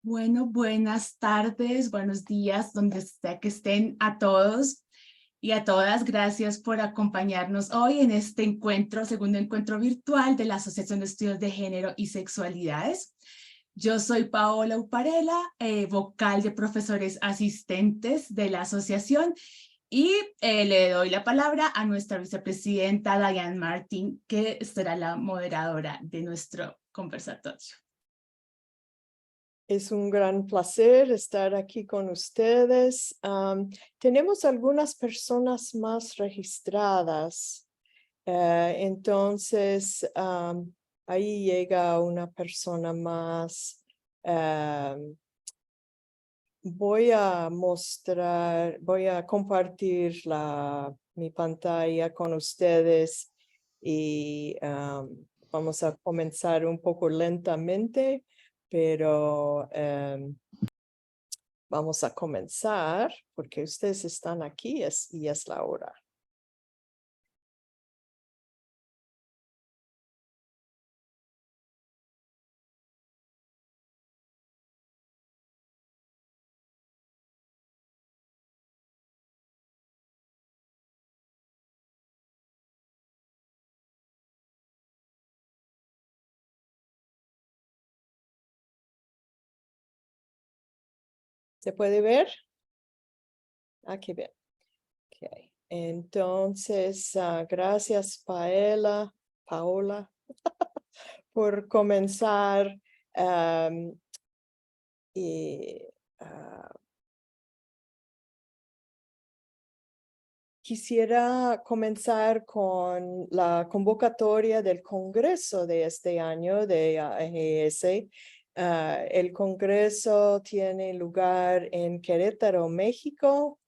Bueno, buenas tardes, buenos días, donde sea que estén a todos y a todas. Gracias por acompañarnos hoy en este encuentro, segundo encuentro virtual de la Asociación de Estudios de Género y Sexualidades. Yo soy Paola Uparela, vocal de profesores asistentes de la asociación y le doy la palabra a nuestra vicepresidenta Diane Martin, que será la moderadora de nuestro conversatorio. Es un gran placer estar aquí con ustedes. Tenemos algunas personas más registradas. Entonces, ahí llega una persona más. Voy a compartir mi pantalla con ustedes y vamos a comenzar un poco lentamente, pero vamos a comenzar porque ustedes están aquí y es la hora. ¿Se puede ver? Aquí bien. Okay. Entonces, gracias Paola, por comenzar. Quisiera comenzar con la convocatoria del Congreso de este año de AGS. El Congreso tiene lugar en Querétaro, México.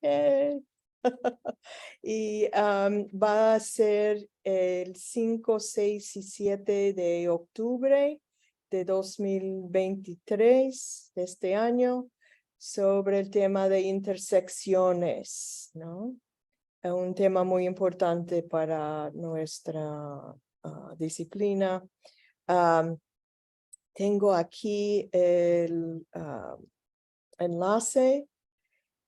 Y va a ser el 5, 6 y 7 de octubre de 2023 de este año sobre el tema de intersecciones, ¿no? Un tema muy importante para nuestra disciplina. Tengo aquí el enlace.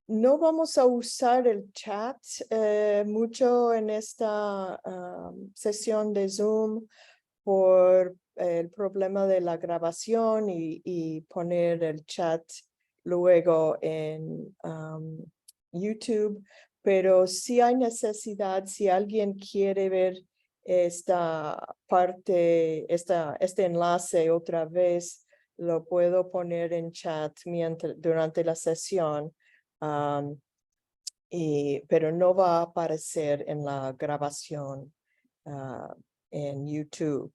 No vamos a usar el chat mucho en esta sesión de Zoom por el problema de la grabación y poner el chat luego en YouTube. Pero si hay necesidad, si alguien quiere ver esta parte, este enlace otra vez, lo puedo poner en chat durante la sesión. Pero no va a aparecer en la grabación en YouTube.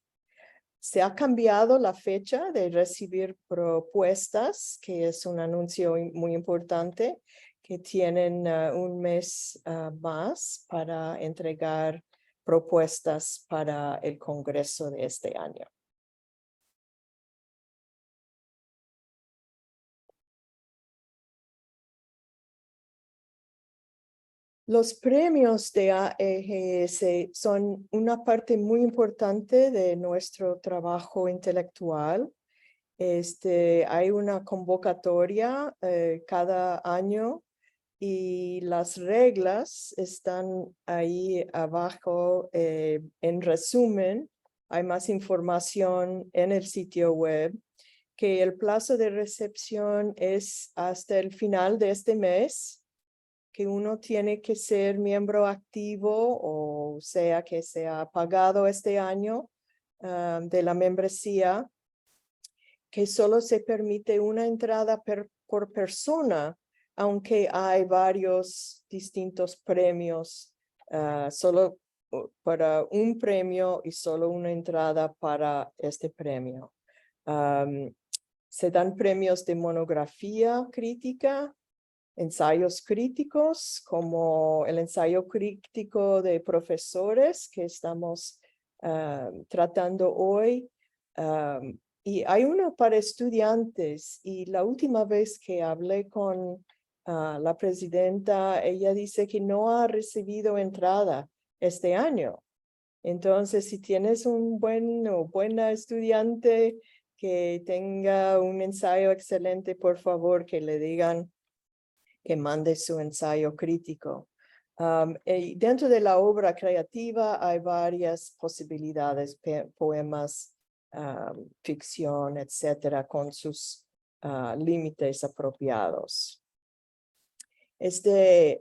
Se ha cambiado la fecha de recibir propuestas, que es un anuncio muy importante, que tienen un mes más para entregar propuestas para el Congreso de este año. Los premios de AEGS son una parte muy importante de nuestro trabajo intelectual. Hay una convocatoria cada año y las reglas están ahí abajo. En resumen, hay más información en el sitio web, que el plazo de recepción es hasta el final de este mes, que uno tiene que ser miembro activo, o sea que se ha pagado este año de la membresía, que solo se permite una entrada por persona, aunque hay varios distintos premios, solo para un premio y solo una entrada para este premio. Se dan premios de monografía crítica, ensayos críticos, como el ensayo crítico de profesores que estamos tratando hoy. Y hay uno para estudiantes, y la última vez que hablé con la presidenta, ella dice que no ha recibido entrada este año. Entonces, si tienes un buen o buena estudiante que tenga un ensayo excelente, por favor, que le digan que mande su ensayo crítico. Y dentro de la obra creativa hay varias posibilidades, poemas, ficción, etcétera, con sus límites apropiados. Este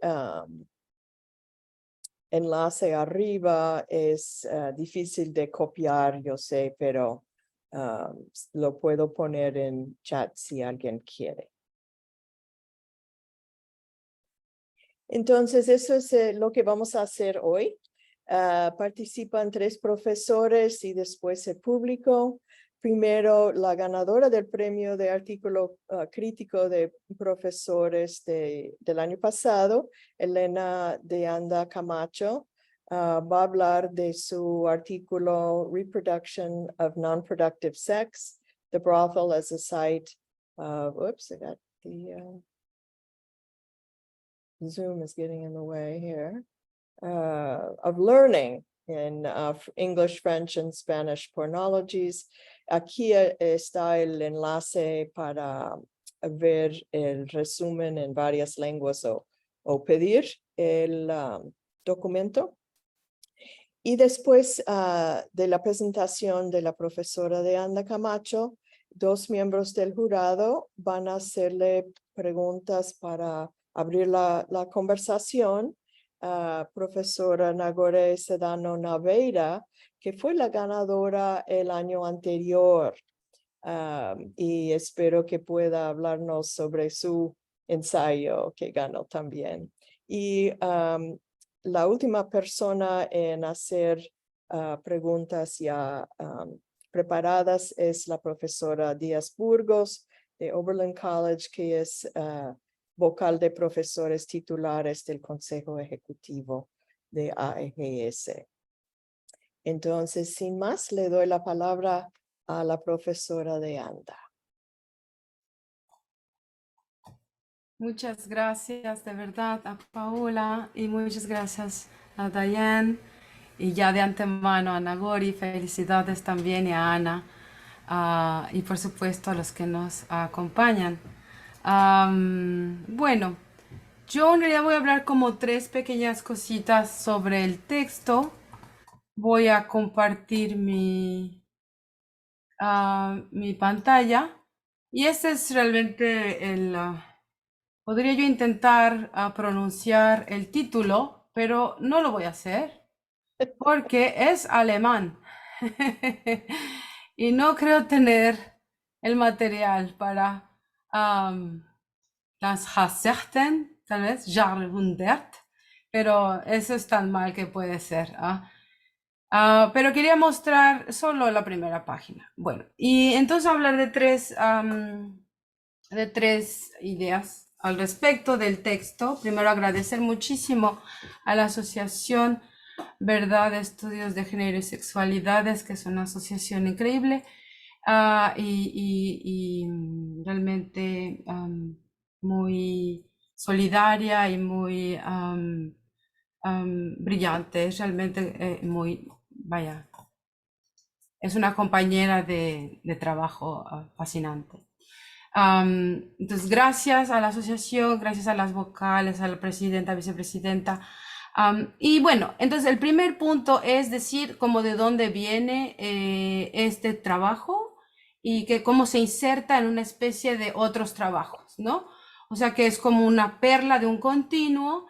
enlace arriba es difícil de copiar, yo sé, pero lo puedo poner en chat si alguien quiere. Entonces, eso es lo que vamos a hacer hoy. Participan 3 profesores y después el público. Primero, la ganadora del premio de artículo crítico de profesores del año pasado, Elena de Anda Camacho, va a hablar de su artículo Reproduction of Non-Productive Sex, the Brothel as a Site of, oops, I got the Zoom is getting in the way here, of learning in English, French, and Spanish pornologies. Aquí está el enlace para ver el resumen en varias lenguas o pedir el documento. Y después de la presentación de la profesora de Anda Camacho, 2 miembros del jurado van a hacerle preguntas para abrir la conversación. Profesora Nagore Sedano Naveira, que fue la ganadora el año anterior, y espero que pueda hablarnos sobre su ensayo que ganó también. Y la última persona en hacer preguntas ya preparadas es la profesora Díaz Burgos de Oberlin College, que es vocal de profesores titulares del Consejo Ejecutivo de AEGS. Entonces, sin más, le doy la palabra a la profesora de Anda. Muchas gracias de verdad a Paola y muchas gracias a Diane y ya de antemano a Nagori. Felicidades también y a Ana y por supuesto a los que nos acompañan. Bueno, yo en realidad voy a hablar como 3 pequeñas cositas sobre el texto. Voy a compartir mi pantalla y este es realmente el... podría yo intentar pronunciar el título, pero no lo voy a hacer porque es alemán y no creo tener el material para das Jahrzehnten, tal vez, Jahrhundert, pero eso es tan mal que puede ser. Pero quería mostrar solo la primera página. Bueno, y entonces hablar de 3 ideas al respecto del texto. Primero, agradecer muchísimo a la Asociación Verdad de Estudios de Género y Sexualidades, que es una asociación increíble y realmente muy solidaria y muy brillante. Es realmente muy, vaya, es una compañera de trabajo fascinante. Entonces, gracias a la asociación, gracias a las vocales, a la presidenta, vicepresidenta. Y bueno, entonces el primer punto es decir como de dónde viene este trabajo y que cómo se inserta en una especie de otros trabajos, ¿no? O sea que es como una perla de un continuo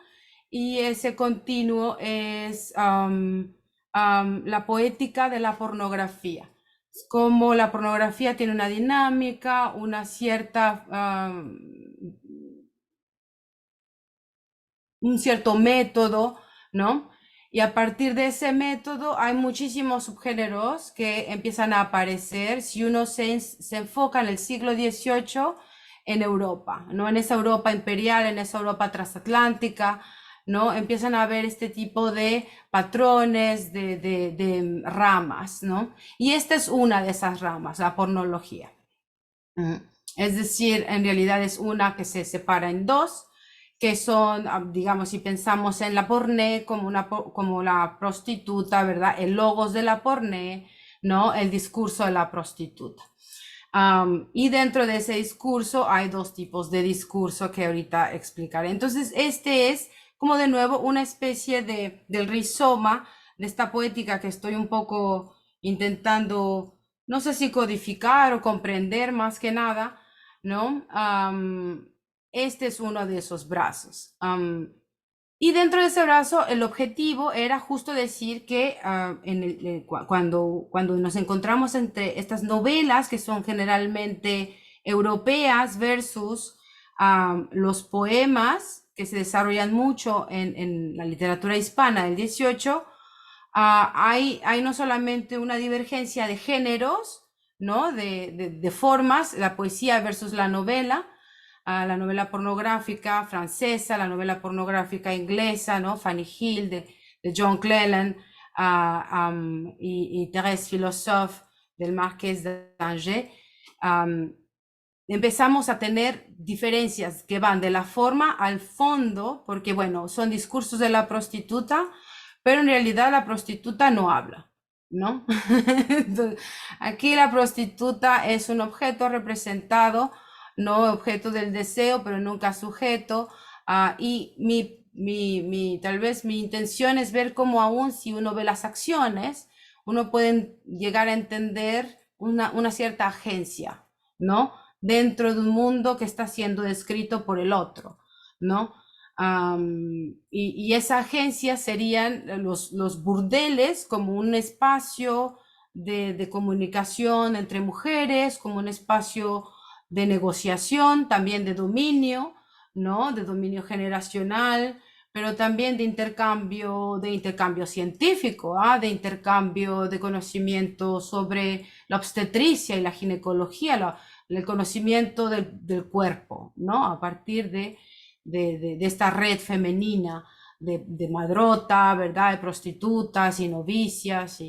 y ese continuo es la poética de la pornografía. Como la pornografía tiene una dinámica, una cierta, un cierto método, ¿no? Y a partir de ese método hay muchísimos subgéneros que empiezan a aparecer si uno se enfoca en el siglo XVIII en Europa, ¿no? En esa Europa imperial, en esa Europa transatlántica, ¿no? Empiezan a haber este tipo de patrones, de ramas, ¿no? Y esta es una de esas ramas, la pornología. Es decir, en realidad es una que se separa en 2, que son, digamos, si pensamos en la porné como la prostituta, ¿verdad? El logos de la porné, ¿no? El discurso de la prostituta. Y dentro de ese discurso hay dos tipos de discurso que ahorita explicaré. Entonces, este es como de nuevo una especie del rizoma de esta poética que estoy un poco intentando, no sé si codificar o comprender más que nada, ¿no? Este es uno de esos brazos. Y dentro de ese brazo, el objetivo era justo decir que cuando nos encontramos entre estas novelas que son generalmente europeas versus los poemas que se desarrollan mucho en la literatura hispana del 18, hay no solamente una divergencia de géneros, ¿no? De formas, la poesía versus la novela pornográfica francesa, la novela pornográfica inglesa, ¿no? Fanny Hill de John Cleland, y Thérèse Philosophe del Marqués d'Angers. Empezamos a tener diferencias que van de la forma al fondo, porque bueno, son discursos de la prostituta, pero en realidad la prostituta no habla, ¿no? Entonces, aquí la prostituta es un objeto representado, no objeto del deseo, pero nunca sujeto, y tal vez mi intención es ver cómo aún si uno ve las acciones, uno puede llegar a entender una cierta agencia, ¿no? Dentro de un mundo que está siendo descrito por el otro, ¿no? Y esa agencia serían los burdeles como un espacio de comunicación entre mujeres, como un espacio de negociación, también de dominio, ¿no? De dominio generacional, pero también de intercambio científico, de intercambio de conocimiento sobre la obstetricia y la ginecología, el conocimiento del cuerpo, ¿no? A partir de esta red femenina de madrota, ¿verdad? De prostitutas y novicias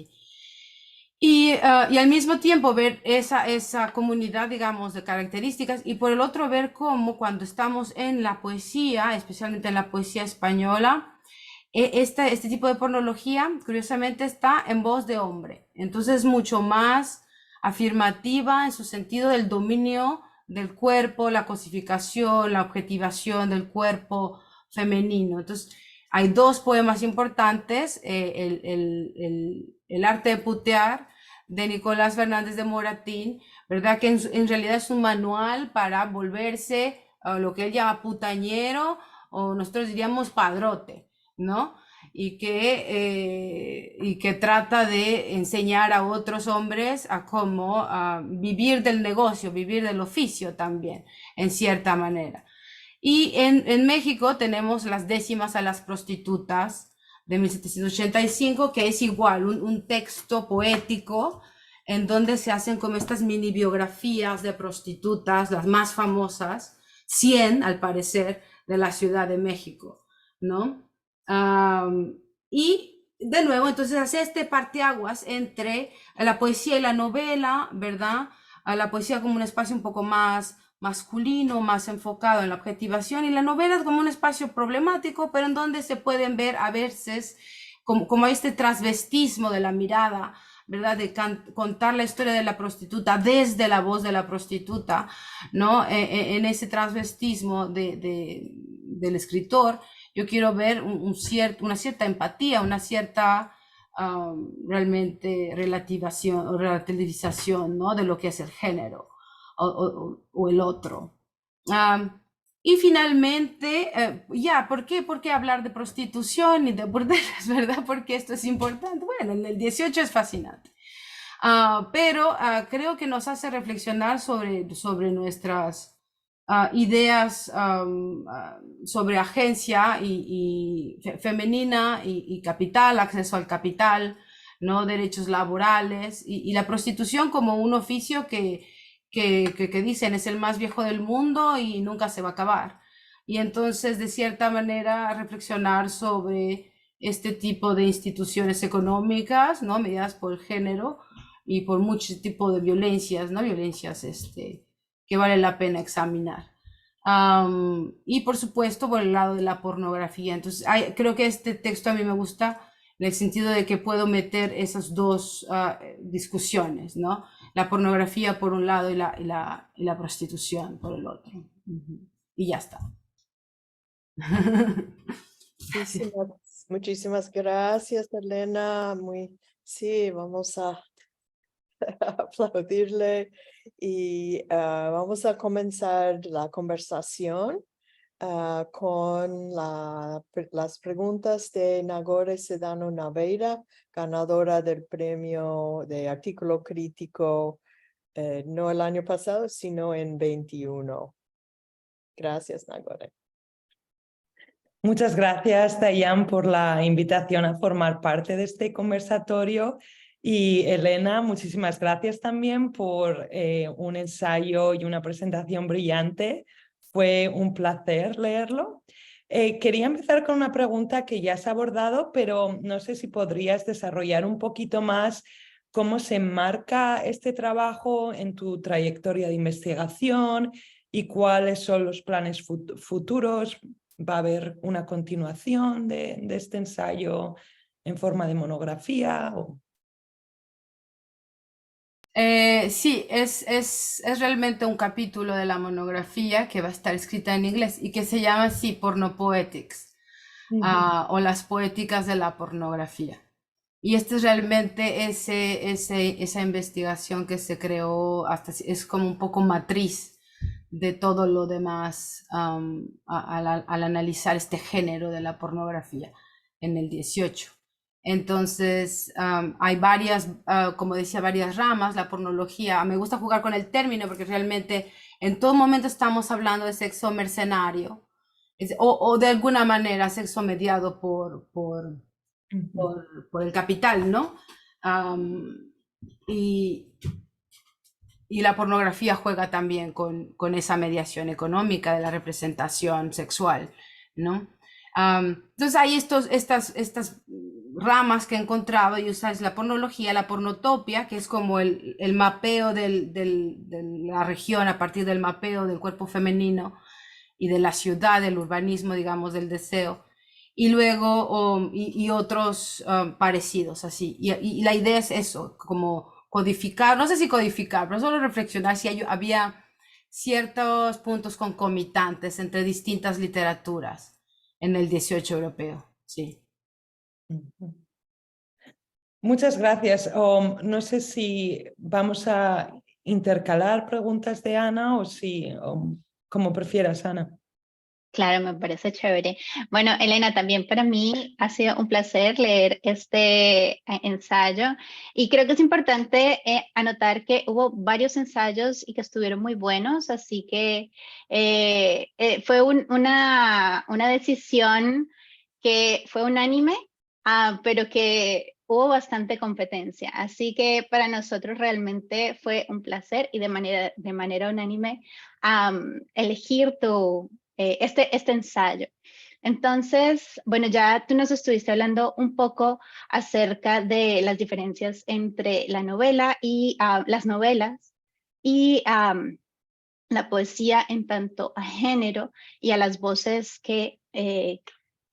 y al mismo tiempo ver esa comunidad, digamos, de características y por el otro ver cómo cuando estamos en la poesía, especialmente en la poesía española, este tipo de pornología, curiosamente, está en voz de hombre. Entonces es mucho más afirmativa en su sentido del dominio del cuerpo, la cosificación, la objetivación del cuerpo femenino. Entonces, hay dos poemas importantes, el arte de putear de Nicolás Fernández de Moratín, ¿verdad? Que en realidad es un manual para volverse lo que él llama putañero o nosotros diríamos padrote, ¿no? Y que trata de enseñar a otros hombres a cómo vivir del negocio, vivir del oficio también, en cierta manera. Y en México tenemos las décimas a las prostitutas de 1785, que es igual, un texto poético en donde se hacen como estas mini biografías de prostitutas, las más famosas, 100 al parecer, de la Ciudad de México, ¿no? Y de nuevo, entonces hace este parteaguas entre la poesía y la novela, ¿verdad? A la poesía como un espacio un poco más masculino, más enfocado en la objetivación, y la novela como un espacio problemático, pero en donde se pueden ver a veces como este transvestismo de la mirada, ¿verdad? De contar la historia de la prostituta desde la voz de la prostituta, ¿no? En ese transvestismo del escritor, yo quiero ver una cierta empatía, una cierta realmente relativización, ¿no? De lo que es el género o el otro. Y finalmente, ¿por qué hablar de prostitución y de burdeles, verdad? Porque esto es importante. Bueno, en el 18 es fascinante. Pero creo que nos hace reflexionar sobre nuestras ideas sobre agencia y femenina y capital, acceso al capital, ¿no? Derechos laborales y la prostitución como un oficio que dicen es el más viejo del mundo y nunca se va a acabar. Y entonces, de cierta manera, reflexionar sobre este tipo de instituciones económicas, ¿no? Mediadas por el género y por muchos tipos de violencias, ¿no? Violencias que vale la pena examinar. Y por supuesto, por el lado de la pornografía. Entonces, creo que este texto a mí me gusta en el sentido de que puedo meter esas dos discusiones, ¿no? la pornografía por un lado y la prostitución por el otro. Y ya está. Gracias. Muchísimas gracias, Elena. Sí, vamos a aplaudirle y vamos a comenzar la conversación con las preguntas de Nagore Sedano Naveira, ganadora del premio de artículo crítico, no el año pasado, sino en 21. Gracias, Nagore. Muchas gracias, Dayan, por la invitación a formar parte de este conversatorio. Y Elena, muchísimas gracias también por un ensayo y una presentación brillante. Fue un placer leerlo. Quería empezar con una pregunta que ya has abordado, pero no sé si podrías desarrollar un poquito más cómo se enmarca este trabajo en tu trayectoria de investigación y cuáles son los planes futuros. ¿Va a haber una continuación de este ensayo en forma de monografía? Sí, es realmente un capítulo de la monografía que va a estar escrita en inglés y que se llama así Pornopoetics, o las poéticas de la pornografía. Y este es realmente esa investigación que se creó, es como un poco matriz de todo lo demás al analizar este género de la pornografía en el 18. Entonces, hay varias, como decía, varias ramas, la pornología. Me gusta jugar con el término porque realmente en todo momento estamos hablando de sexo mercenario, o de alguna manera sexo mediado por el capital, ¿no? Y la pornografía juega también con esa mediación económica de la representación sexual, ¿no? Entonces hay estas ramas que he encontrado, y usáis la pornología, la pornotopia, que es como el mapeo de la región a partir del mapeo del cuerpo femenino y de la ciudad, del urbanismo, digamos, del deseo, y luego y otros parecidos así. Y la idea es eso, como codificar, no sé si codificar, pero solo reflexionar si había ciertos puntos concomitantes entre distintas literaturas en el 18 europeo. Sí. Muchas gracias. No sé si vamos a intercalar preguntas de Ana o si, como prefieras, Ana. Claro, me parece chévere. Bueno, Elena, también para mí ha sido un placer leer este ensayo y creo que es importante anotar que hubo varios ensayos y que estuvieron muy buenos, así que fue una decisión que fue unánime, pero que hubo bastante competencia. Así que para nosotros realmente fue un placer y de manera unánime elegir este ensayo. Entonces, bueno, ya tú nos estuviste hablando un poco acerca de las diferencias entre la novela y las novelas y la poesía en tanto a género y a las voces que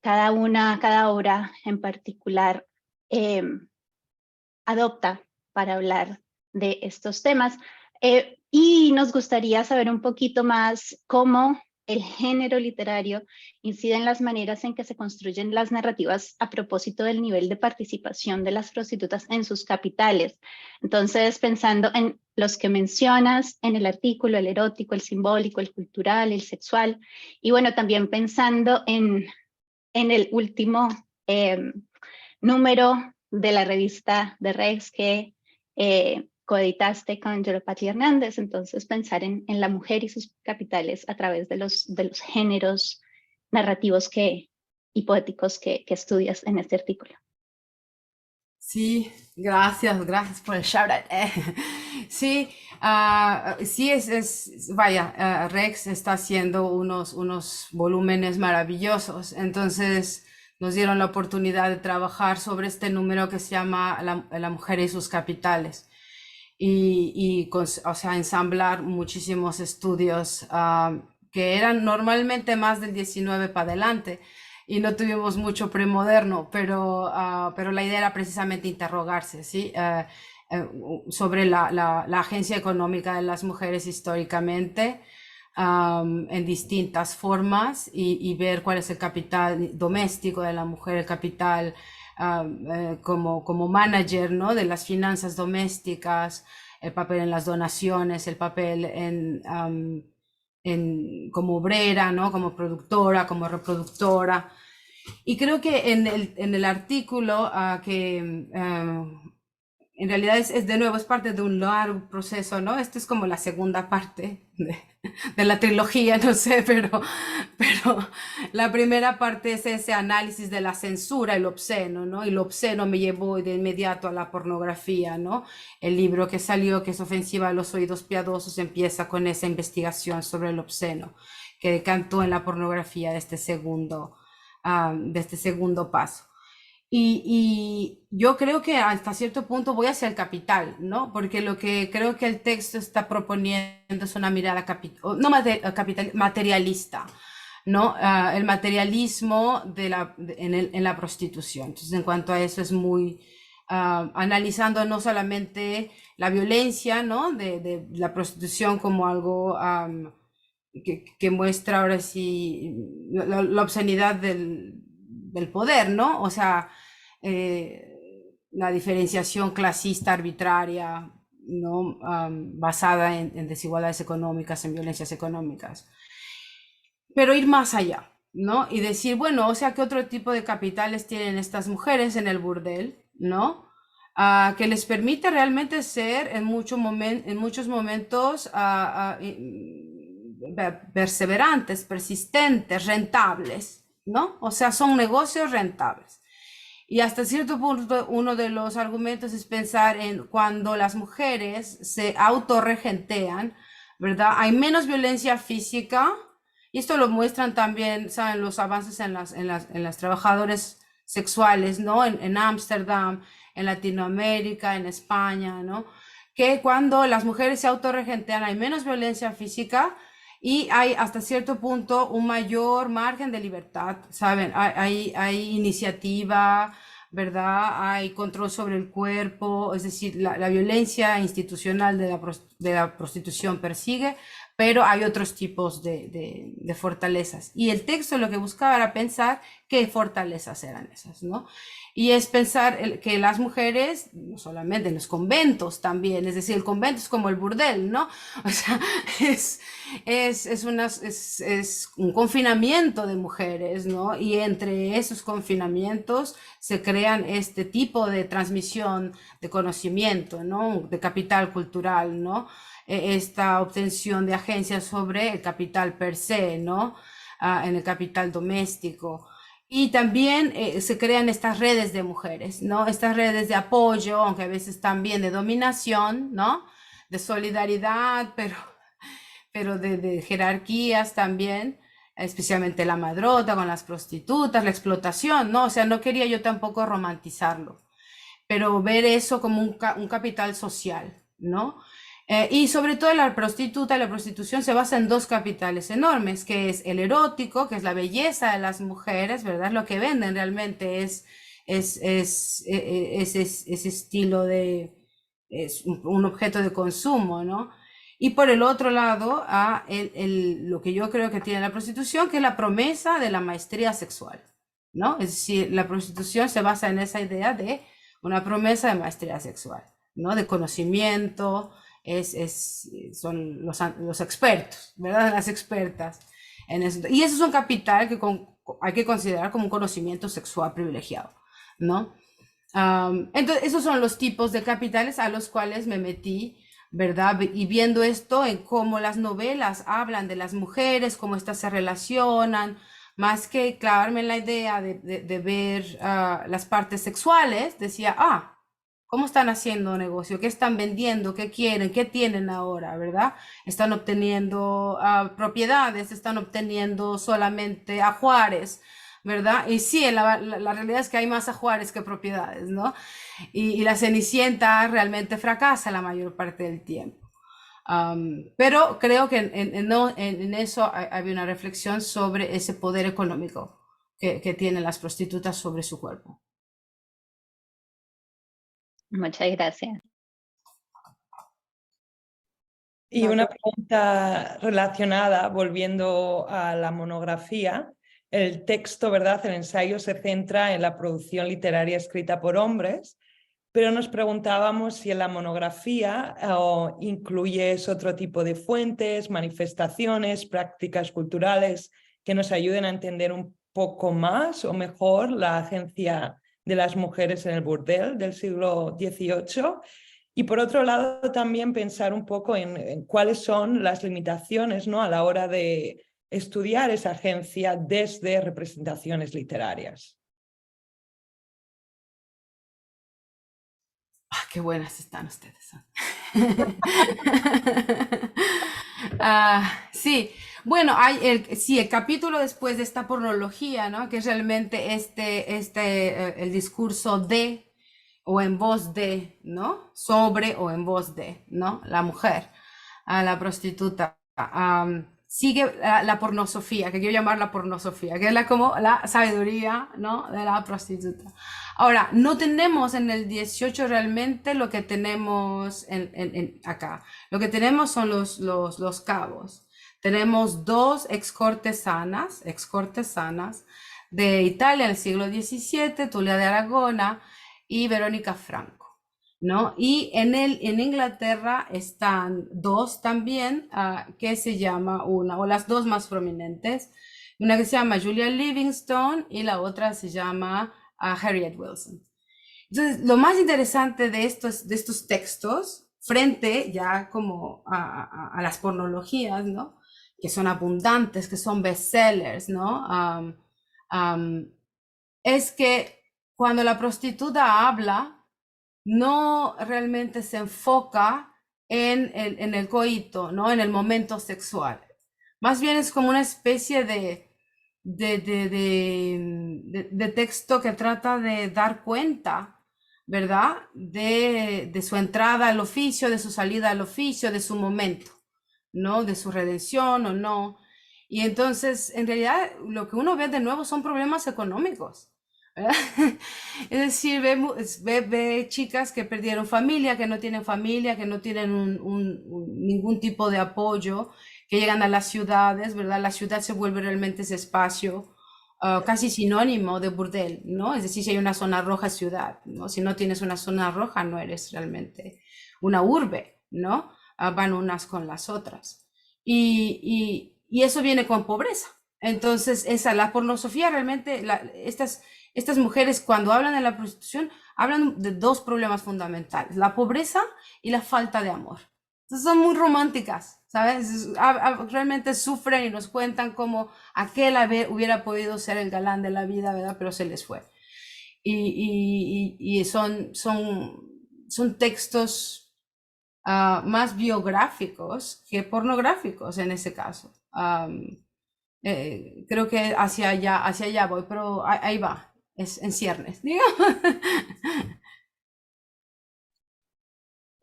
cada obra en particular adopta para hablar de estos temas. Y nos gustaría saber un poquito más cómo el género literario incide en las maneras en que se construyen las narrativas a propósito del nivel de participación de las prostitutas en sus capitales. Entonces, pensando en los que mencionas en el artículo, el erótico, el simbólico, el cultural, el sexual, y bueno, también pensando en el último número de la revista de Rex que coeditaste con Yoropati Hernández, entonces pensar en la mujer y sus capitales a través de los géneros narrativos y poéticos que estudias en este artículo. Sí, gracias por el shout out. Sí, sí, vaya, Rex está haciendo unos volúmenes maravillosos, entonces nos dieron la oportunidad de trabajar sobre este número que se llama La mujer y sus capitales, o sea, ensamblar muchísimos estudios que eran normalmente más del 19 para adelante, y no tuvimos mucho premoderno, pero la idea era precisamente interrogarse, ¿sí? sobre la agencia económica de las mujeres históricamente, en distintas formas y ver cuál es el capital doméstico de la mujer, el capital como manager, ¿no? De las finanzas domésticas, el papel en las donaciones, el papel como obrera, ¿no? Como productora, como reproductora. Y creo que en el artículo en realidad es de nuevo, es parte de un largo proceso, ¿no? Esto es como la segunda parte de la trilogía, no sé, pero la primera parte es ese análisis de la censura, el obsceno, ¿no? Y lo obsceno me llevó de inmediato a la pornografía, ¿no? El libro que salió, que es Ofensiva a los Oídos Piadosos, empieza con esa investigación sobre el obsceno, que decantó en la pornografía de este segundo paso. Y yo creo que hasta cierto punto voy hacia el capital, ¿no? Porque lo que creo que el texto está proponiendo es una mirada materialista, ¿no? El materialismo en la prostitución. Entonces, en cuanto a eso, es muy analizando no solamente la violencia, ¿no? De la prostitución como algo que muestra ahora sí la obscenidad del poder, ¿no? O sea, la diferenciación clasista arbitraria, ¿no? Basada en desigualdades económicas, en violencias económicas. Pero ir más allá, ¿no? Y decir, bueno, o sea, ¿qué otro tipo de capitales tienen estas mujeres en el burdel, ¿no? Que les permite realmente ser en muchos momentos perseverantes, persistentes, rentables, ¿no? O sea, son negocios rentables. Y hasta cierto punto, uno de los argumentos es pensar en cuando las mujeres se autorregentean, ¿verdad? Hay menos violencia física, y esto lo muestran también, ¿saben? Los avances en las trabajadoras sexuales, ¿no? En Ámsterdam, en Latinoamérica, en España, ¿no? Que cuando las mujeres se autorregentean hay menos violencia física y hay hasta cierto punto un mayor margen de libertad, ¿saben? Hay iniciativa, ¿verdad? Hay control sobre el cuerpo, es decir, la violencia institucional de la prostitución persigue, pero hay otros tipos de fortalezas. Y el texto lo que buscaba era pensar qué fortalezas eran esas, ¿no? Y es pensar que las mujeres, no solamente en los conventos también, es decir, el convento es como el burdel, ¿no? O sea, es un confinamiento de mujeres, ¿no? Y entre esos confinamientos se crean este tipo de transmisión de conocimiento, ¿no? De capital cultural, ¿no? Esta obtención de agencia sobre el capital per se, ¿no? En el capital doméstico. Y también se crean estas redes de mujeres, ¿no? Estas redes de apoyo, aunque a veces también de dominación, ¿no? De solidaridad, pero de jerarquías también, especialmente la madrota con las prostitutas, la explotación, ¿no? O sea, no quería yo tampoco romantizarlo, pero ver eso como un capital social, ¿no? Y sobre todo la prostitución se basa en dos capitales enormes, que es el erótico, que es la belleza de las mujeres, ¿verdad? Lo que venden realmente es ese estilo es un objeto de consumo, ¿no? Y por el otro lado, lo que yo creo que tiene la prostitución, que es la promesa de la maestría sexual, ¿no? Es decir, la prostitución se basa en esa idea de una promesa de maestría sexual, ¿no? De conocimiento, son los expertos, ¿verdad? Las expertas en eso. Y eso es un capital que hay que considerar como un conocimiento sexual privilegiado, ¿no? Entonces, esos son los tipos de capitales a los cuales me metí, ¿verdad? Y viendo esto en cómo las novelas hablan de las mujeres, cómo éstas se relacionan, más que clavarme en la idea de ver las partes sexuales, decía, ¿cómo están haciendo negocio? ¿Qué están vendiendo? ¿Qué quieren? ¿Qué tienen ahora? ¿Verdad? Están obteniendo propiedades, están obteniendo solamente ajuares, ¿verdad? Y sí, la realidad es que hay más ajuares que propiedades, ¿no? Y la Cenicienta realmente fracasa la mayor parte del tiempo. Pero creo que en eso había una reflexión sobre ese poder económico que tienen las prostitutas sobre su cuerpo. Muchas gracias. Y una pregunta relacionada, volviendo a la monografía. El texto, ¿verdad? El ensayo se centra en la producción literaria escrita por hombres, pero nos preguntábamos si en la monografía incluyes otro tipo de fuentes, manifestaciones, prácticas culturales que nos ayuden a entender un poco más o mejor la agencia de las mujeres en el burdel del siglo XVIII. Y por otro lado, también pensar un poco en cuáles son las limitaciones, ¿no?, a la hora de estudiar esa agencia desde representaciones literarias. Ah, qué buenas están ustedes. Sí, bueno, hay el capítulo después de esta pornología, ¿no? Que es realmente el discurso de o en voz de, ¿no? Sobre o en voz de, ¿no? La mujer, a la prostituta. Sigue la pornosofía, que quiero llamar la pornosofía, que es como la sabiduría, ¿no?, de la prostituta. Ahora, no tenemos en el 18 realmente lo que tenemos acá. Lo que tenemos son los cabos. Tenemos dos excortesanas de Italia en el siglo XVII, Tulia de Aragona y Verónica Franco, ¿no? Y en Inglaterra están dos también, que se llama o las dos más prominentes, una que se llama Julia Livingstone y la otra se llama Harriet Wilson. Entonces, lo más interesante de estos textos, frente ya como a las pornologías, ¿no?, que son abundantes, que son bestsellers, ¿no?, es que cuando la prostituta habla, no realmente se enfoca en el coito, ¿no?, en el momento sexual. Más bien es como una especie de texto que trata de dar cuenta, ¿verdad?, de su entrada al oficio, de su salida al oficio, de su momento, ¿no?, de su redención o no. Y entonces, en realidad, lo que uno ve de nuevo son problemas económicos, ¿verdad? Es decir, ve chicas que perdieron familia, que no tienen familia, que no tienen ningún tipo de apoyo, que llegan a las ciudades, ¿verdad? La ciudad se vuelve realmente ese espacio casi sinónimo de burdel, ¿no? Es decir, si hay una zona roja, es ciudad, ¿no? Si no tienes una zona roja, no eres realmente una urbe, ¿no? Van unas con las otras. Y eso viene con pobreza. Entonces, la pornosofía realmente, estas mujeres cuando hablan de la prostitución, hablan de dos problemas fundamentales, la pobreza y la falta de amor. Entonces son muy románticas, ¿sabes? Realmente sufren y nos cuentan cómo aquel hubiera podido ser el galán de la vida, ¿verdad? Pero se les fue. Y son textos más biográficos que pornográficos en ese caso. Creo que hacia allá voy, pero ahí va. Es en ciernes, digo.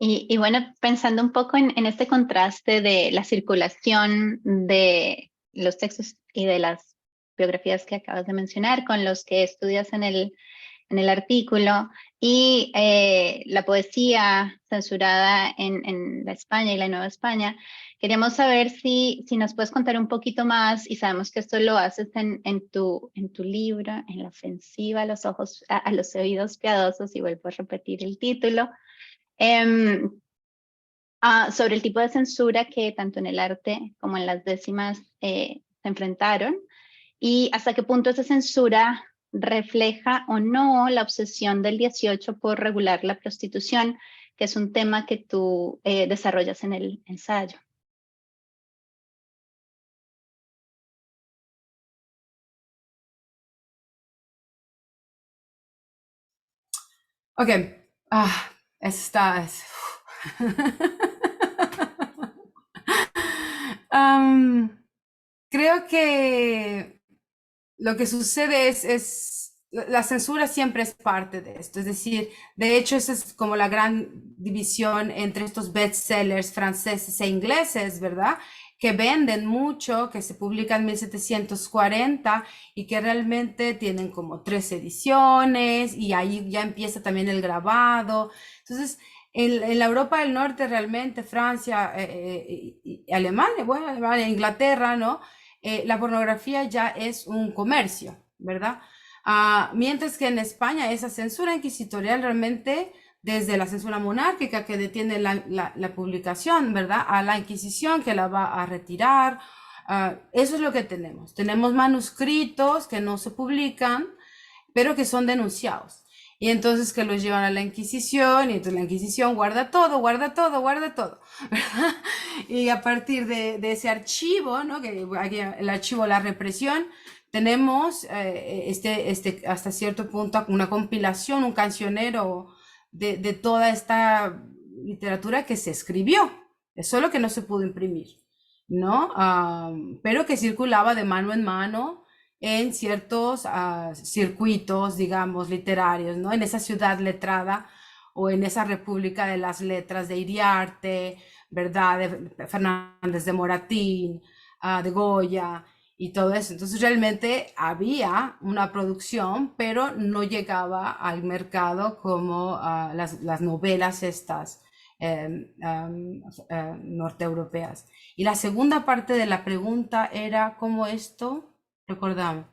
Y bueno, pensando un poco en este contraste de la circulación de los textos y de las biografías que acabas de mencionar con los que estudias en el artículo y la poesía censurada en la España y la Nueva España, queríamos saber si nos puedes contar un poquito más, y sabemos que esto lo haces en tu libro, en La ofensiva a los ojos, a los oídos piadosos, y vuelvo a repetir el título, sobre el tipo de censura que tanto en el arte como en las décimas se enfrentaron, y hasta qué punto esa censura refleja o no la obsesión del 18 por regular la prostitución, que es un tema que tú desarrollas en el ensayo. Ok, esta es... creo que lo que sucede es la censura siempre es parte de esto, es decir, de hecho esa es como la gran división entre estos bestsellers franceses e ingleses, ¿verdad?, que venden mucho, que se publican en 1740 y que realmente tienen como 3 ediciones, y ahí ya empieza también el grabado. Entonces, En la Europa del Norte realmente, Francia, y Alemania, bueno, Alemania, Inglaterra, ¿no? La pornografía ya es un comercio, ¿verdad? Mientras que en España esa censura inquisitorial realmente, desde la censura monárquica que detiene la publicación, ¿verdad? A la Inquisición que la va a retirar. Eso es lo que tenemos. Tenemos manuscritos que no se publican, pero que son denunciados. Y entonces que los llevan a la Inquisición, y entonces la Inquisición guarda todo, guarda todo, guarda todo, ¿verdad? Y a partir de ese archivo, ¿no? Que aquí el archivo de la represión, tenemos hasta cierto punto una compilación, un cancionero de toda esta literatura que se escribió. Es solo que no se pudo imprimir, ¿no? Pero que circulaba de mano en mano en ciertos circuitos, digamos, literarios, ¿no? En esa ciudad letrada o en esa República de las Letras de Iriarte, ¿verdad? De Fernández de Moratín, de Goya y todo eso. Entonces realmente había una producción, pero no llegaba al mercado como las novelas estas norteeuropeas. Y la segunda parte de la pregunta era cómo esto, recordamos.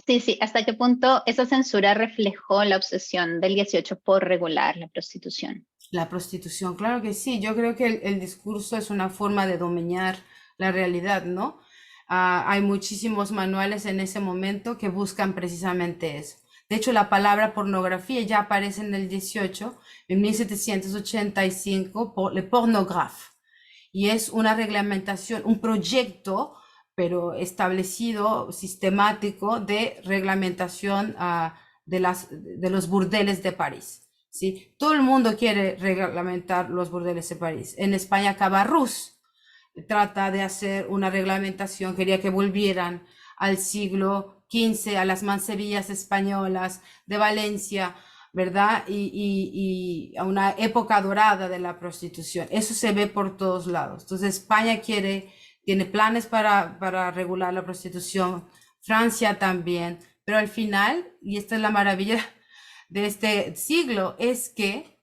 Sí, sí, ¿hasta qué punto esa censura reflejó la obsesión del 18 por regular la prostitución? La prostitución, claro que sí. Yo creo que el discurso es una forma de domeñar la realidad, ¿no? Hay muchísimos manuales en ese momento que buscan precisamente eso. De hecho, la palabra pornografía ya aparece en el 18, en 1785, por Le Pornographe. Y es una reglamentación, un proyecto, pero establecido, sistemático, de reglamentación de los burdeles de París. ¿Sí? Todo el mundo quiere reglamentar los burdeles de París. En España, Cabarrús trata de hacer una reglamentación, quería que volvieran al siglo XV, a las mansevillas españolas de Valencia, ¿verdad? Y a una época dorada de la prostitución. Eso se ve por todos lados. Entonces España tiene planes para regular la prostitución, Francia también, pero al final, y esta es la maravilla de este siglo, es que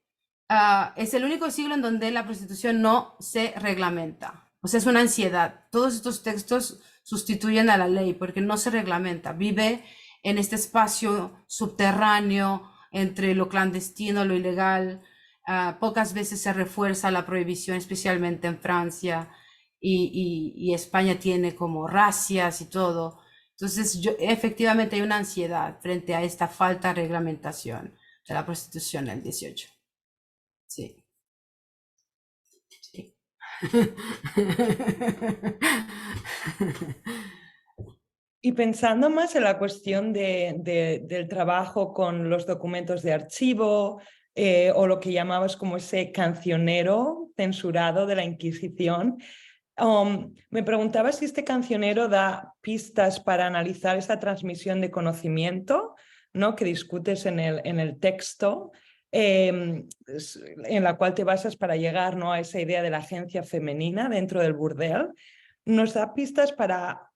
es el único siglo en donde la prostitución no se reglamenta. O sea, es una ansiedad. Todos estos textos sustituyen a la ley porque no se reglamenta. Vive en este espacio subterráneo entre lo clandestino, lo ilegal. Pocas veces se refuerza la prohibición, especialmente en Francia. Y España tiene como racias y todo. Entonces, efectivamente hay una ansiedad frente a esta falta de reglamentación de la prostitución en el 18. Sí. Sí. Y pensando más en la cuestión del trabajo con los documentos de archivo o lo que llamabas como ese cancionero censurado de la Inquisición, me preguntaba si este cancionero da pistas para analizar esa transmisión de conocimiento, ¿no? Que discutes en el texto, en la cual te basas para llegar, ¿no? A esa idea de la agencia femenina dentro del burdel. Nos da pistas para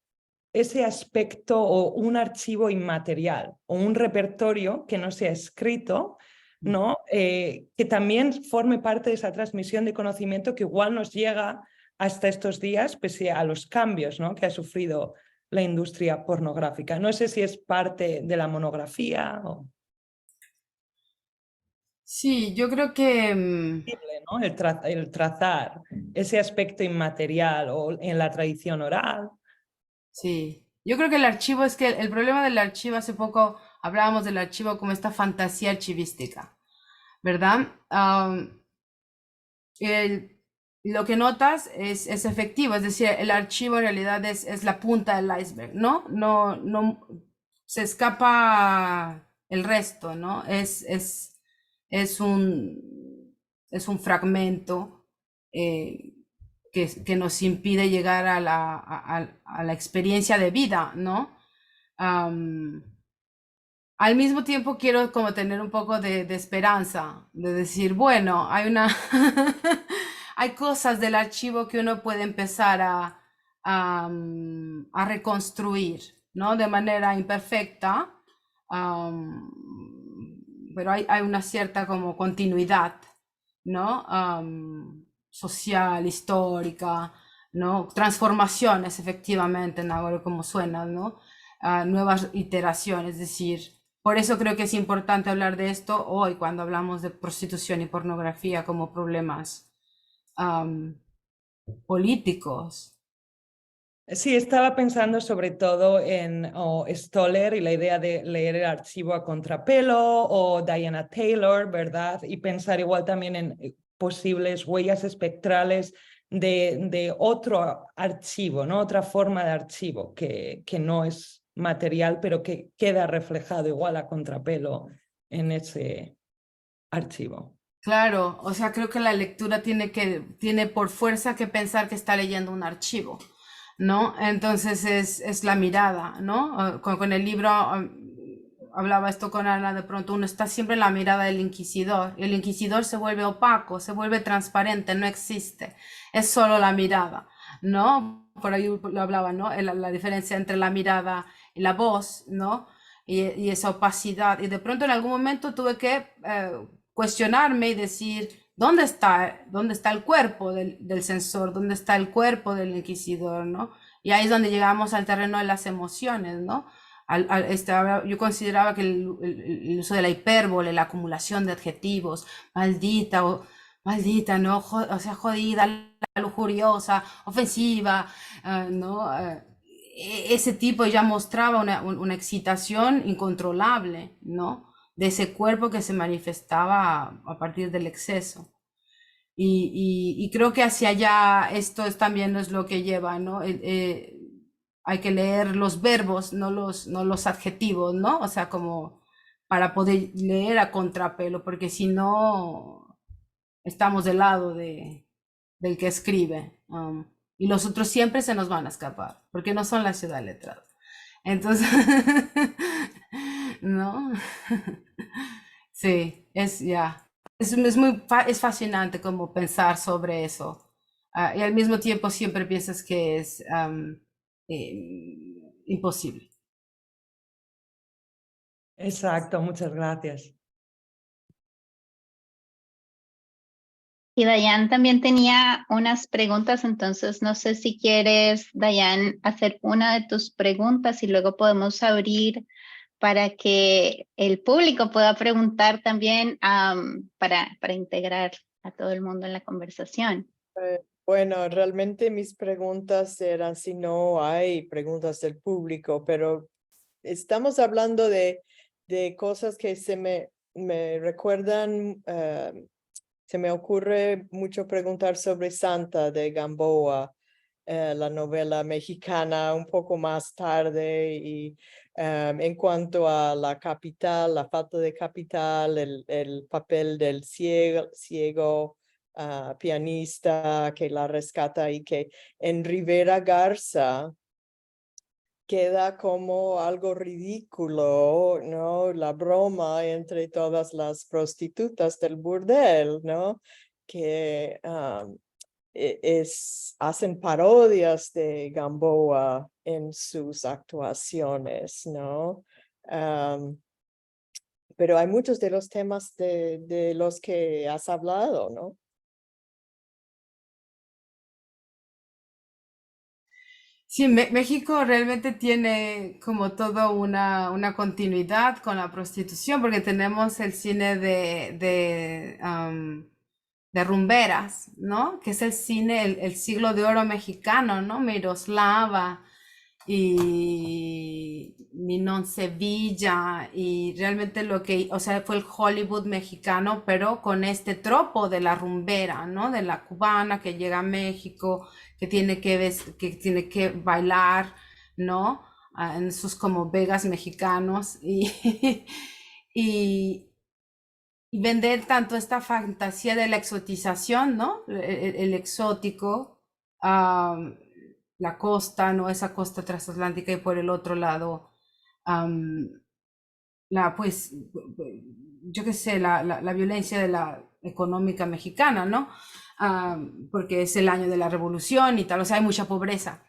ese aspecto o un archivo inmaterial o un repertorio que no sea escrito, ¿no? Que también forme parte de esa transmisión de conocimiento que igual nos llega hasta estos días, pese a los cambios, ¿no? Que ha sufrido la industria pornográfica. No sé si es parte de la monografía o... Sí, yo creo que ¿no? El trazar ese aspecto inmaterial o en la tradición oral. sí. Yo creo que el archivo es que el problema del archivo, hace poco hablábamos del archivo como esta fantasía archivística, ¿verdad? Lo que notas es efectivo, es decir, el archivo en realidad es la punta del iceberg, ¿no? No se escapa el resto, ¿no? Es un fragmento que nos impide llegar a la experiencia de vida, ¿no? Al mismo tiempo quiero como tener un poco de esperanza, de decir, bueno, hay cosas del archivo que uno puede empezar a reconstruir, ¿no? De manera imperfecta, pero hay una cierta como continuidad ¿no? Social, histórica, ¿no? Transformaciones, efectivamente, en ahora como suena, ¿no? Nuevas iteraciones, es decir, por eso creo que es importante hablar de esto hoy cuando hablamos de prostitución y pornografía como problemas políticos. Sí, estaba pensando sobre todo en Stoller y la idea de leer el archivo a contrapelo o Diana Taylor, ¿verdad? Y pensar igual también en posibles huellas espectrales de otro archivo, ¿no? Otra forma de archivo que no es material, pero que queda reflejado igual a contrapelo en ese archivo. Claro, o sea, creo que la lectura tiene por fuerza que pensar que está leyendo un archivo, ¿no? Entonces es la mirada, ¿no? Con el libro hablaba esto con Ana, de pronto uno está siempre en la mirada del inquisidor, y el inquisidor se vuelve opaco, se vuelve transparente, no existe, es solo la mirada, ¿no? Por ahí lo hablaba, ¿no? La diferencia entre la mirada y la voz, ¿no? Y esa opacidad, y de pronto en algún momento tuve que cuestionarme y decir, ¿dónde está el cuerpo del censor? ¿Dónde está el cuerpo del inquisidor? ¿No? Y ahí es donde llegamos al terreno de las emociones, ¿no? Yo consideraba que el uso de la hipérbole, la acumulación de adjetivos, maldita, maldita, ¿no? O sea, jodida, lujuriosa, ofensiva, ¿no? Ese tipo ya mostraba una excitación incontrolable, ¿no? De ese cuerpo que se manifestaba a partir del exceso. Y creo que hacia allá esto también es lo que lleva, ¿no? Hay que leer los verbos, no los adjetivos, ¿no? O sea, como para poder leer a contrapelo, porque si no, estamos del lado del que escribe. Y los otros siempre se nos van a escapar, porque no son la ciudad letrada. Entonces, ¿no? Sí, es fascinante como pensar sobre eso. Y al mismo tiempo siempre piensas que es imposible. Exacto, muchas gracias. Y Dayan también tenía unas preguntas, entonces no sé si quieres, Dayan, hacer una de tus preguntas y luego podemos abrir para que el público pueda preguntar también para integrar a todo el mundo en la conversación. Bueno, realmente mis preguntas eran si no hay preguntas del público, pero estamos hablando de cosas que se me recuerdan, se me ocurre mucho preguntar sobre Santa de Gamboa, la novela mexicana un poco más tarde y en cuanto a la capital, la falta de capital, el papel del ciego pianista que la rescata y que en Rivera Garza queda como algo ridículo, ¿no? La broma entre todas las prostitutas del burdel, ¿no? Que hacen parodias de Gamboa en sus actuaciones, ¿no? Pero hay muchos de los temas de los que has hablado, ¿no? Sí, México realmente tiene como todo una continuidad con la prostitución, porque tenemos el cine de rumberas, ¿no? Que es el cine, el siglo de oro mexicano, ¿no? Miroslava y Ninon Sevilla, y realmente o sea, fue el Hollywood mexicano, pero con este tropo de la rumbera, ¿no? De la cubana que llega a México, que tiene que bailar, ¿no? En sus como vegas mexicanos y, y vender tanto esta fantasía de la exotización, ¿no? El exótico, la costa, ¿no? Esa costa transatlántica y por el otro lado, pues, yo qué sé, la violencia de la económica mexicana, ¿no? Porque es el año de la revolución y tal, o sea, hay mucha pobreza.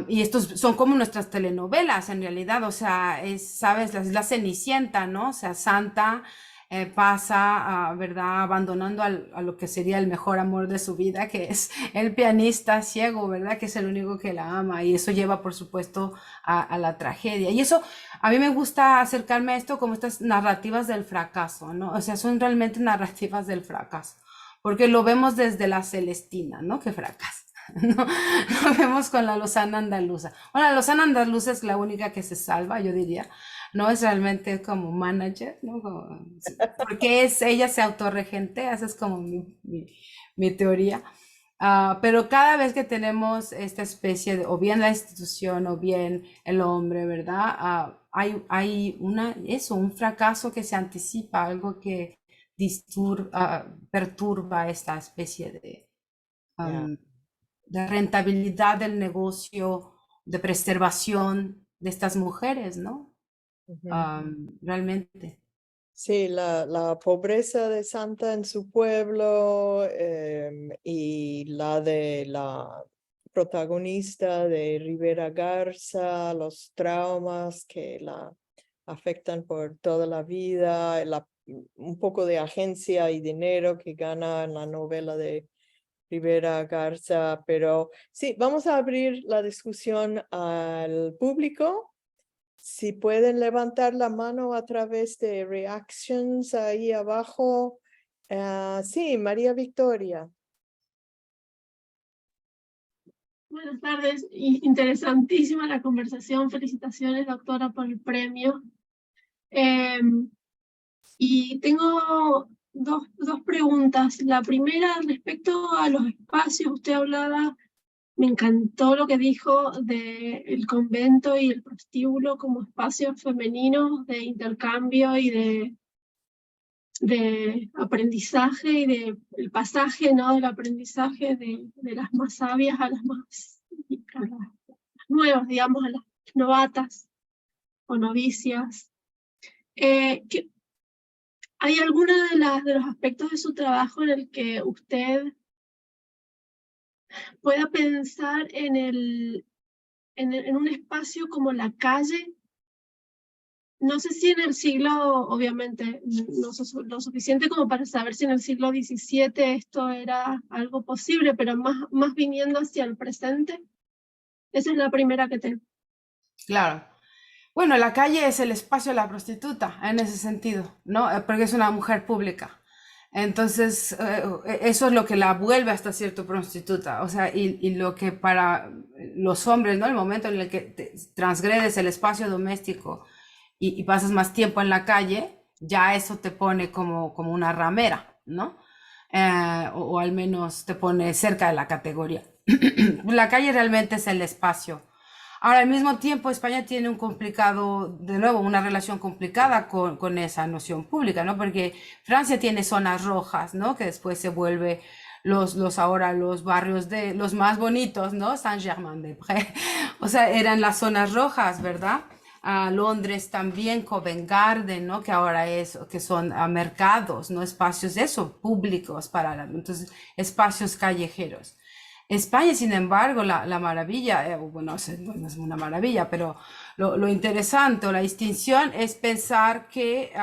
Y estos son como nuestras telenovelas en realidad, o sea, ¿sabes? La Cenicienta, ¿no? O sea, Santa pasa, ¿verdad? Abandonando a lo que sería el mejor amor de su vida, que es el pianista ciego, ¿verdad? Que es el único que la ama. Y eso lleva, por supuesto, a la tragedia. Y eso, a mí me gusta acercarme a esto como estas narrativas del fracaso, ¿no? O sea, son realmente narrativas del fracaso. Porque lo vemos desde la Celestina, ¿no? Que fracasa. ¿No? Lo vemos con la Lozana andaluza. Bueno, la Lozana andaluza es la única que se salva, yo diría. No es realmente como manager, ¿no? Porque ella se autorregentea, esa es como mi teoría. Pero cada vez que tenemos esta especie de, o bien la institución o bien el hombre, ¿verdad? Hay un fracaso que se anticipa, algo que perturba esta especie Yeah. de rentabilidad del negocio, de preservación de estas mujeres, ¿no? Realmente. Sí, la pobreza de Santa en su pueblo y la de la protagonista de Rivera Garza, los traumas que la afectan por toda la vida, un poco de agencia y dinero que gana en la novela de Rivera Garza, pero sí, vamos a abrir la discusión al público. Si pueden levantar la mano a través de reactions ahí abajo. Sí, María Victoria. Buenas tardes, interesantísima la conversación. Felicitaciones, doctora, por el premio. Y tengo dos preguntas. La primera, respecto a los espacios, usted hablaba, me encantó lo que dijo del convento y el prostíbulo como espacios femeninos de intercambio y de aprendizaje y de el pasaje, ¿no? Del aprendizaje de las más sabias a las más a las nuevas, digamos, a las novatas o novicias. ¿Hay alguno de los aspectos de su trabajo en el que usted pueda pensar en un espacio como la calle? No sé si en el siglo, obviamente, no lo suficiente como para saber si en el siglo XVII esto era algo posible, pero más viniendo hacia el presente. Esa es la primera que tengo. Claro. Bueno, la calle es el espacio de la prostituta en ese sentido, ¿no? Porque es una mujer pública. Entonces, eso es lo que la vuelve hasta cierto prostituta. O sea, y lo que para los hombres, ¿no? El momento en el que transgredes el espacio doméstico y pasas más tiempo en la calle, ya eso te pone como una ramera, ¿no? O al menos te pone cerca de la categoría. La calle realmente es el espacio. Ahora, al mismo tiempo, España tiene de nuevo, una relación complicada con esa noción pública, ¿no? Porque Francia tiene zonas rojas, ¿no? Que después se vuelve ahora los barrios los más bonitos, ¿no? Saint-Germain-des-Prés. O sea, eran las zonas rojas, ¿verdad? Londres también, Covent Garden, ¿no? Que ahora que son mercados, ¿no? Espacios públicos entonces, espacios callejeros. España, sin embargo, la maravilla, bueno, no es una maravilla, pero lo interesante o la distinción es pensar que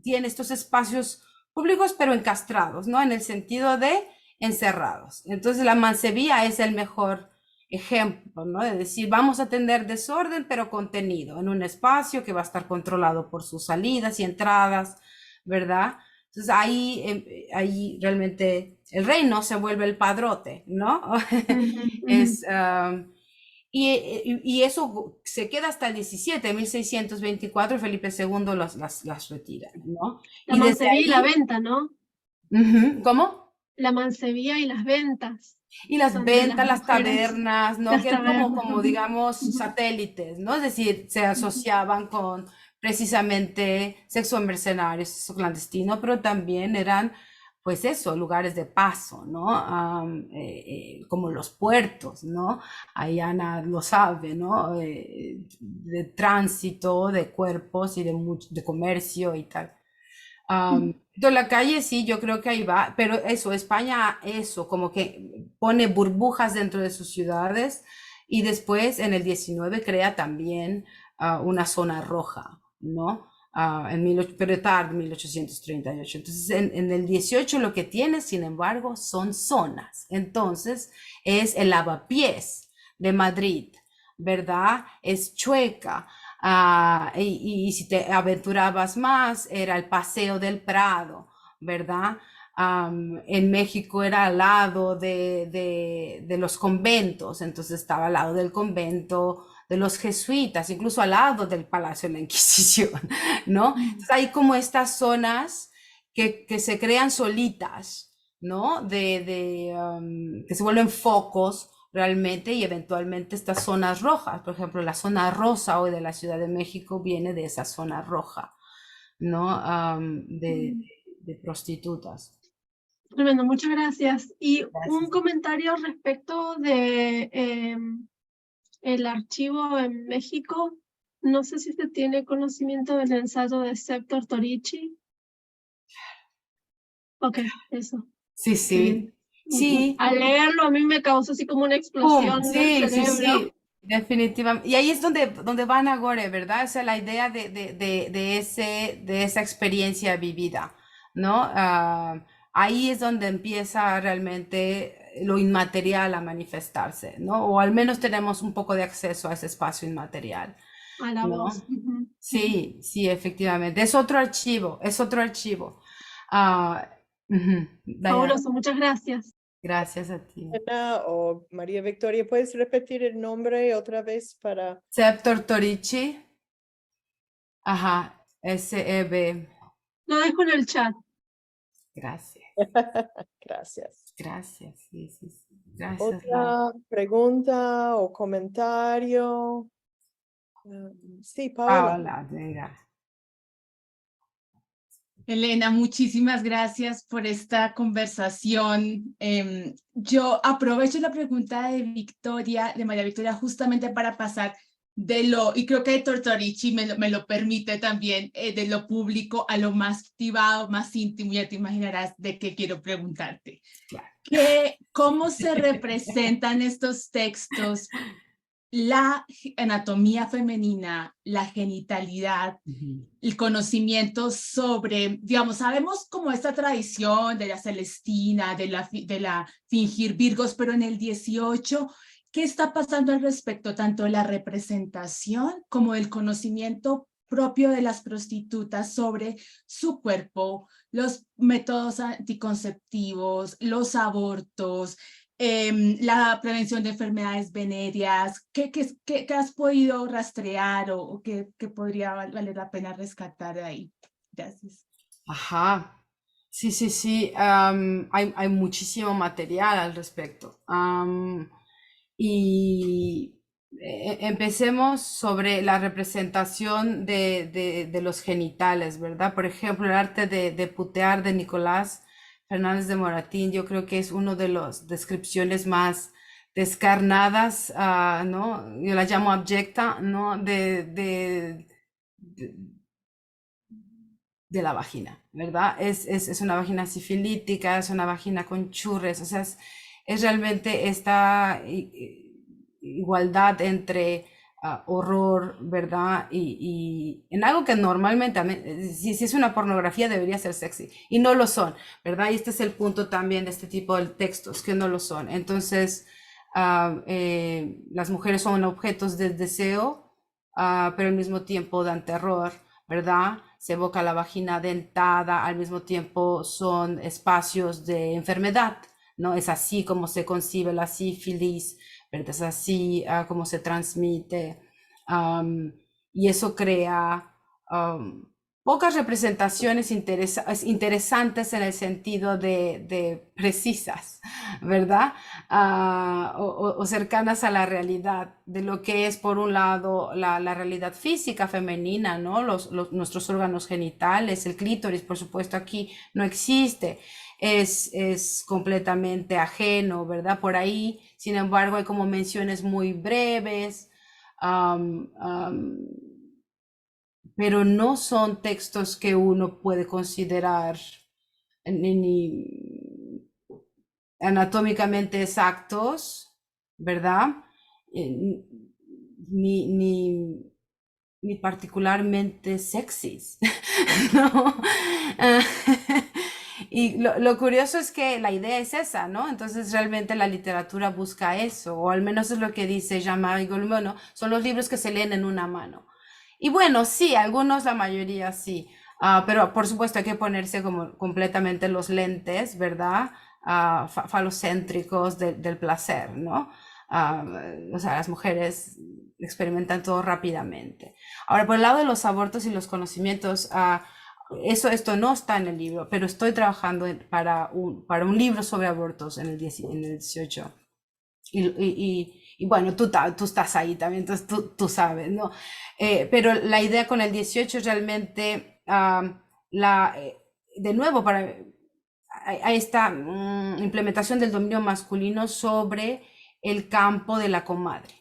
tiene estos espacios públicos, pero encastrados, ¿no? En el sentido de encerrados. Entonces, la Mansevilla es el mejor ejemplo, ¿no? De decir, vamos a tener desorden, pero contenido, en un espacio que va a estar controlado por sus salidas y entradas, ¿verdad? Entonces ahí realmente el reino se vuelve el padrote, ¿no? Y eso se queda hasta el 17, 1624, Felipe II las retira, ¿no? La Mansevilla y la venta, ¿no? ¿Cómo? La Mansevilla y las ventas. Y las donde ventas, las mujeres, tabernas, ¿no? las Que eran como tabernas. digamos, satélites, ¿no? Es decir, se asociaban con precisamente sexo mercenario, sexo clandestino, pero también eran, pues eso, lugares de paso, ¿no? Como los puertos, ¿no? Ahí Ana lo sabe, ¿no? De tránsito, de cuerpos y de comercio y tal. Entonces la calle sí, yo creo que ahí va, pero España, como que pone burbujas dentro de sus ciudades y después en el 19 crea también una zona roja, ¿no? pero tarde, 1838. Entonces, en el 18 lo que tiene, sin embargo, son zonas. Entonces, es el Lavapiés de Madrid, ¿verdad? Es Chueca. Y si te aventurabas más, era el Paseo del Prado, ¿verdad? En México era al lado de los conventos, entonces estaba al lado del convento de los jesuitas, incluso al lado del Palacio de la Inquisición, ¿no? Entonces hay como estas zonas que se crean solitas, ¿no? Que se vuelven focos realmente y eventualmente estas zonas rojas. Por ejemplo, la zona rosa hoy de la Ciudad de México viene de esa zona roja, ¿no? De prostitutas. Tremendo, muchas gracias. Y un Gracias. comentario respecto de el archivo en México. No sé si se tiene conocimiento del ensayo de Septor Torrici. Ok, eso. Sí, sí, sí. Al leerlo a mí me causó así como una ¡Pum! explosión del Sí, sí, cerebro. sí, definitivamente. Y ahí es donde van ahora, ¿verdad? O sea, la idea de esa experiencia vivida, ¿no? Ahí es donde empieza realmente lo inmaterial a manifestarse, ¿no? O al menos tenemos un poco de acceso a ese espacio inmaterial, A la voz. ¿no? Sí, sí, efectivamente. Es otro archivo, es otro archivo. Ah, Diana, Fabuloso, muchas gracias. gracias a ti. Ana o María Victoria, ¿puedes repetir el nombre otra vez para... Septor Torici. Ajá, SEB. Lo dejo en el chat. Gracias, Gracias. gracias, sí, sí, sí. Gracias, Lau. ¿Otra pregunta o comentario? Sí, Paola. Paola, venga. Elena, muchísimas gracias por esta conversación. Yo aprovecho la pregunta de Victoria, de María Victoria, justamente para pasar de lo, y creo que Tortorici me lo permite también, de lo público a lo más privado, más íntimo. Ya te imaginarás de qué quiero preguntarte. Claro. ¿Cómo se representan estos textos la anatomía femenina, la genitalidad, el conocimiento sobre, digamos, sabemos como esta tradición de la Celestina, de la fingir virgos, pero en el 18, ¿qué está pasando al respecto, tanto de la representación como del conocimiento propio de las prostitutas sobre su cuerpo, los métodos anticonceptivos, los abortos, la prevención de enfermedades venéreas? ¿Qué has podido rastrear o qué podría valer la pena rescatar de ahí? Gracias. Ajá. Sí, sí, sí. Hay muchísimo material al respecto. Y empecemos sobre la representación de los genitales, ¿verdad? Por ejemplo, el arte de putear de Nicolás Fernández de Moratín, yo creo que es uno de las descripciones más descarnadas, ¿no? Yo la llamo abyecta, ¿no? De la vagina, ¿verdad? Es una vagina sifilítica, es una vagina con churres, o sea, es realmente esta igualdad entre horror, ¿verdad? Y en algo que normalmente, si es una pornografía, debería ser sexy, y no lo son, ¿verdad? Y este es el punto también de este tipo de textos, que no lo son. Entonces, las mujeres son objetos de deseo, pero al mismo tiempo dan terror, ¿verdad? Se evoca la vagina dentada, al mismo tiempo son espacios de enfermedad, ¿no? Es así como se concibe la sífilis, ¿verdad? Es así como se transmite. Y eso crea pocas representaciones interesantes en el sentido de precisas, ¿verdad? O cercanas a la realidad de lo que es, por un lado, la realidad física femenina, ¿no? Nuestros órganos genitales, el clítoris, por supuesto, aquí no existe, es completamente ajeno, ¿verdad? Por ahí, sin embargo, hay como menciones muy breves, pero no son textos que uno puede considerar ni anatómicamente exactos, ¿verdad? Ni ni particularmente sexys, ¿no? Ah, y lo curioso es que la idea es esa, ¿no? Entonces realmente la literatura busca eso, o al menos es lo que dice Jean-Marie Goulmont, ¿no? Son los libros que se leen en una mano. Y bueno, sí, algunos, la mayoría sí, pero por supuesto hay que ponerse como completamente los lentes, ¿verdad? Falocéntricos del placer, ¿no? O sea, las mujeres experimentan todo rápidamente. Ahora, por el lado de los abortos y los conocimientos, esto no está en el libro, pero estoy trabajando para un libro sobre abortos en el 18. Y bueno, tú estás ahí también, entonces tú sabes, ¿no? Pero la idea con el 18 es realmente, de nuevo, hay esta implementación del dominio masculino sobre el campo de la comadre.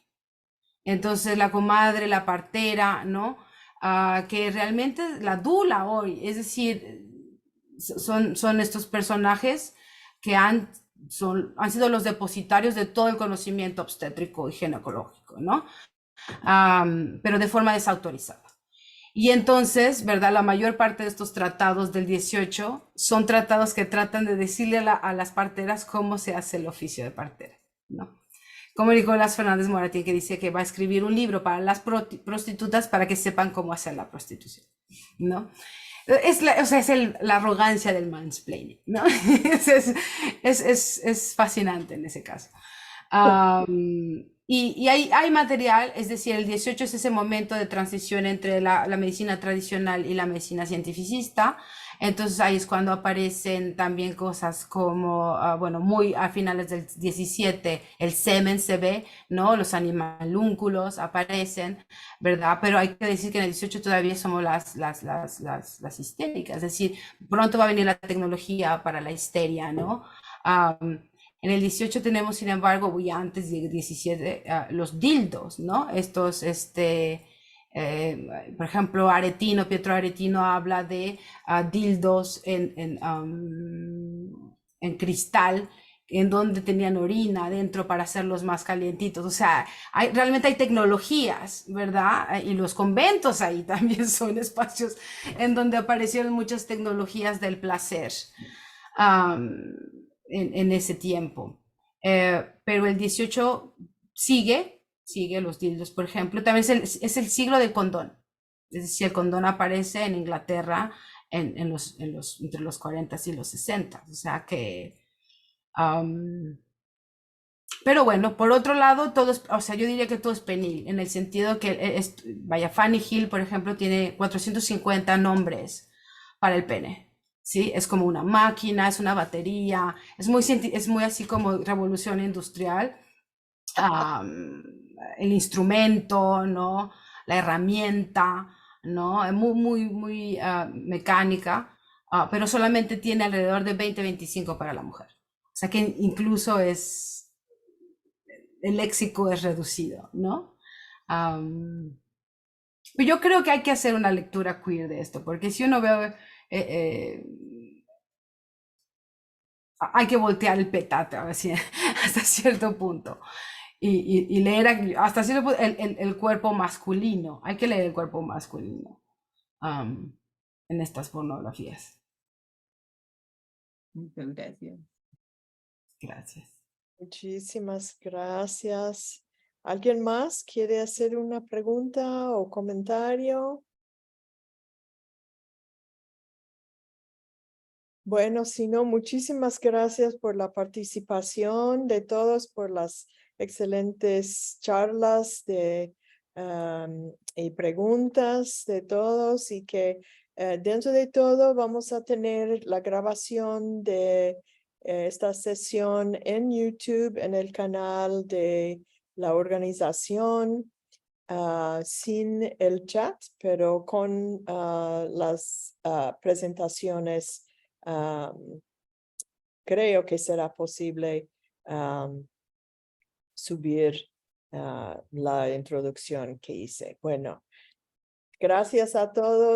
Entonces, la comadre, la partera, ¿no? Que realmente la dula hoy, es decir, son estos personajes que han sido los depositarios de todo el conocimiento obstétrico y ginecológico, ¿no? Pero de forma desautorizada. Y entonces, ¿verdad? La mayor parte de estos tratados del 18 son tratados que tratan de decirle a las parteras cómo se hace el oficio de partera, ¿no? Como Nicolás Fernández Moratín, que dice que va a escribir un libro para las prostitutas para que sepan cómo hacer la prostitución, ¿no? Es la arrogancia del mansplaining, ¿no? es fascinante en ese caso. Y hay material, es decir, el 18 es ese momento de transición entre la medicina tradicional y la medicina cientificista. Entonces ahí es cuando aparecen también cosas como, bueno, muy a finales del 17, el semen se ve, ¿no? Los animalúnculos aparecen, ¿verdad? Pero hay que decir que en el 18 todavía somos las histéricas, es decir, pronto va a venir la tecnología para la histeria, ¿no? En el 18 tenemos, sin embargo, y antes del 17, los dildos, ¿no? Estos, por ejemplo, Pietro Aretino habla de dildos en cristal, en donde tenían orina adentro para hacerlos más calientitos. O sea, realmente hay tecnologías, ¿verdad? Y los conventos ahí también son espacios en donde aparecieron muchas tecnologías del placer. En ese tiempo. Pero el 18 sigue los dildos, por ejemplo. También es el siglo del condón. Es decir, el condón aparece en Inglaterra entre los 40 y los 60. O sea que... pero bueno, por otro lado, o sea, yo diría que todo es penil, en el sentido que, vaya, Fanny Hill, por ejemplo, tiene 450 nombres para el pene. ¿Sí? Es como una máquina, es una batería, es muy así como revolución industrial. El instrumento, ¿no? La herramienta, ¿no? Es muy mecánica, pero solamente tiene alrededor de 20-25 para la mujer. O sea que incluso el léxico es reducido, ¿no? Pero yo creo que hay que hacer una lectura queer de esto, porque si uno ve... hay que voltear el petate hasta cierto punto y leer hasta cierto punto el cuerpo masculino. Hay que leer el cuerpo masculino en estas pornografías. Muchas gracias. Gracias. Muchísimas gracias. ¿Alguien más quiere hacer una pregunta o comentario? Bueno, si no, muchísimas gracias por la participación de todos, por las excelentes charlas y preguntas de todos, y que dentro de todo vamos a tener la grabación de esta sesión en YouTube, en el canal de la organización, sin el chat, pero con las presentaciones. Creo que será posible subir la introducción que hice. Bueno, gracias a todos.